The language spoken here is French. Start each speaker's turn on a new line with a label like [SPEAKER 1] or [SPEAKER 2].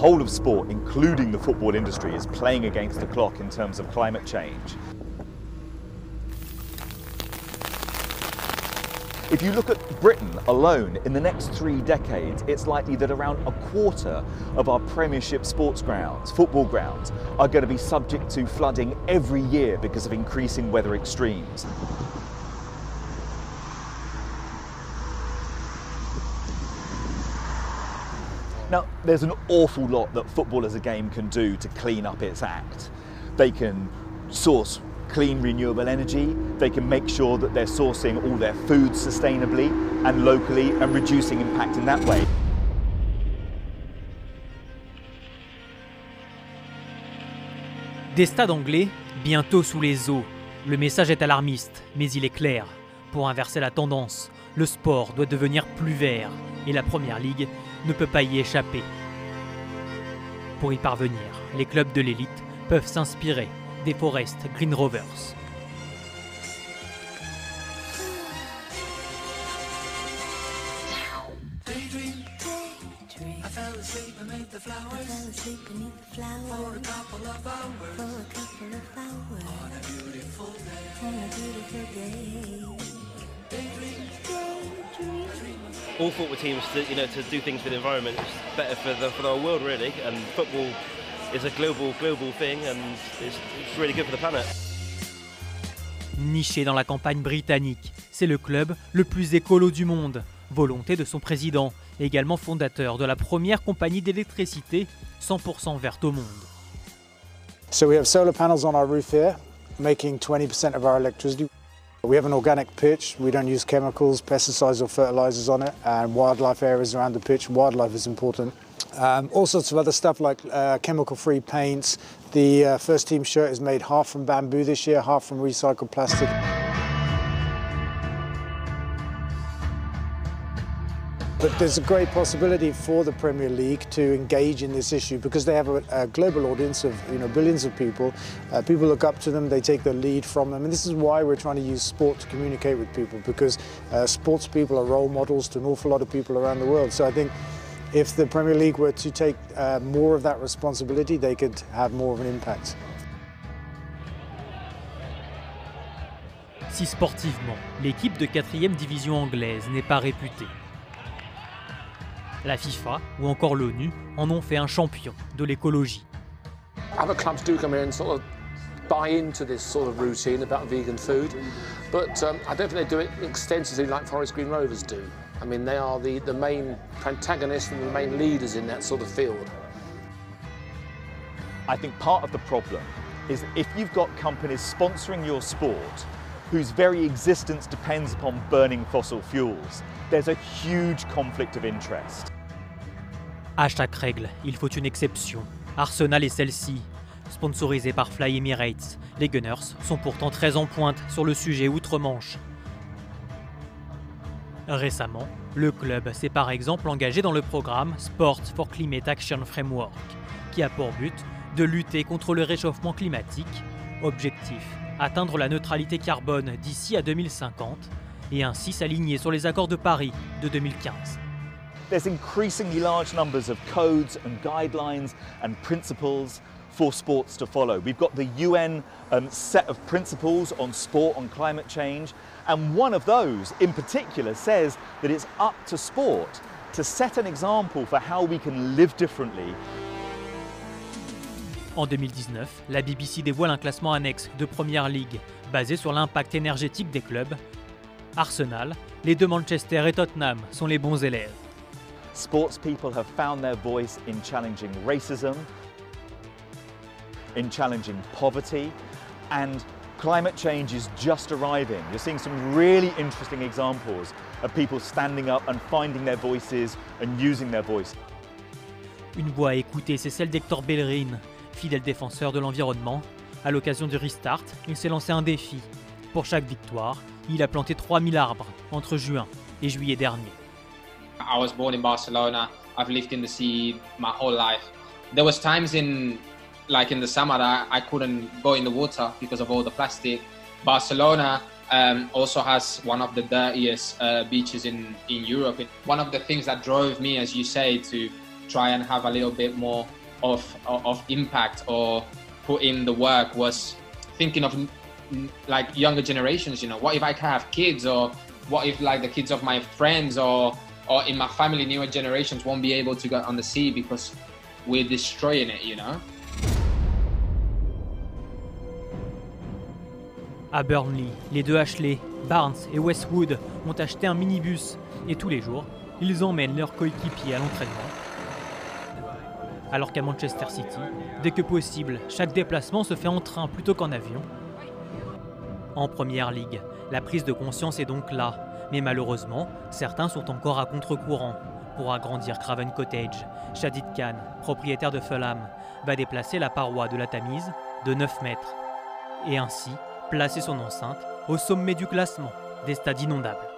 [SPEAKER 1] whole of sport, including the football industry, is playing against the clock in terms of climate change. If you look at Britain alone, in the next 3 decades, it's likely that around a quarter of our Premiership sports grounds, football grounds, are going to be subject to flooding every year because of increasing weather extremes. Now, there's an awful lot that football as a game can do to clean up its act. They can source clean renewable energy, they can make sure that they're sourcing all their food sustainably and locally and reducing impact in that way.
[SPEAKER 2] Des stades anglais, bientôt sous les eaux. Le message est alarmiste, mais il est clair. Pour inverser la tendance, le sport doit devenir plus vert et la Première Ligue ne peut pas y échapper. Pour y parvenir, les clubs de l'élite peuvent s'inspirer des Forest Green Rovers.
[SPEAKER 3] All football teams, to do things for the environment is better for the whole world, really. And football is a global thing, and it's really good for the planet.
[SPEAKER 2] Niché dans la campagne britannique, c'est le club le plus écolo du monde. Volonté de son président, également fondateur de la première compagnie d'électricité 100% verte au monde.
[SPEAKER 4] So we have solar panels on our roof here, making 20% of our electricity. We have an organic pitch, we don't use chemicals, pesticides or fertilizers on it, and wildlife areas around the pitch. Wildlife is important. All sorts of other stuff like chemical-free paints. The first team shirt is made half from bamboo this year, half from recycled plastic. But there's a great possibility for the Premier League to engage in this issue because they have a global audience of billions of people. People look up to them, they take the lead from them, and this is why we're trying to use sport to communicate with people, because sports people are role models to an awful lot of people around the world. So I think if the Premier League were to take more of that responsibility, they could have more of an impact.
[SPEAKER 2] Si sportivement, l'équipe de 4e division anglaise n'est pas réputée, la FIFA ou encore l'ONU en ont fait un champion de l'écologie.
[SPEAKER 5] Other clubs do come in and sort of buy into this sort of routine about vegan food, but I don't think they do it extensively like Forest Green Rovers do. I mean, they are the main protagonists and the main leaders in that sort of field.
[SPEAKER 1] I think part of the problem is if you've got companies sponsoring your sport whose very existence depends upon burning fossil fuels, there's a huge conflict of interest.
[SPEAKER 2] À chaque règle, il faut une exception. Arsenal est celle-ci. Sponsorisé par Fly Emirates, les Gunners sont pourtant très en pointe sur le sujet outre-Manche. Récemment, le club s'est par exemple engagé dans le programme Sport for Climate Action Framework, qui a pour but de lutter contre le réchauffement climatique. Objectif, atteindre la neutralité carbone d'ici à 2050 et ainsi s'aligner sur les accords de Paris de 2015.
[SPEAKER 1] There's increasingly large numbers of codes and guidelines and principles for sports to follow. We've got the UN set of principles on sport, on climate change, and one of those in particular says that it's up to sport to set an example for how we can live differently.
[SPEAKER 2] En 2019, la BBC dévoile un classement annexe de Première Ligue basé sur l'impact énergétique des clubs. Arsenal, les deux Manchester et Tottenham sont les bons élèves.
[SPEAKER 1] Sports people have found their voice in challenging racism, in challenging poverty, and climate change is just arriving. You're seeing some really interesting examples of people standing up and finding their voices and using their voice.
[SPEAKER 2] Une voix à écouter, c'est celle d'Hector Bellerin, fidèle défenseur de l'environnement. À l'occasion du restart, il s'est lancé un défi. Pour chaque victoire, il a planté 3000 arbres entre juin et juillet dernier.
[SPEAKER 6] I was born in Barcelona. I've lived in the sea my whole life. There was times in the summer that I couldn't go in the water because of all the plastic. Barcelona also has one of the dirtiest beaches in Europe. One of the things that drove me, as you say, to try and have a little bit more of impact or put in the work was thinking of like younger generations, you know, what if I can have kids, or what if like the kids of my friends or in my family, newer generations won't be able to go on the sea because we're destroying it, you know.
[SPEAKER 2] À Burnley, les deux Ashley, Barnes et Westwood ont acheté un minibus et tous les jours, ils emmènent leurs coéquipiers à l'entraînement. Alors qu'à Manchester City, dès que possible, chaque déplacement se fait en train plutôt qu'en avion. En Première Ligue, la prise de conscience est donc là, mais malheureusement, certains sont encore à contre-courant. Pour agrandir Craven Cottage, Shadid Khan, propriétaire de Fulham, va déplacer la paroi de la Tamise de 9 mètres et ainsi placer son enceinte au sommet du classement des stades inondables.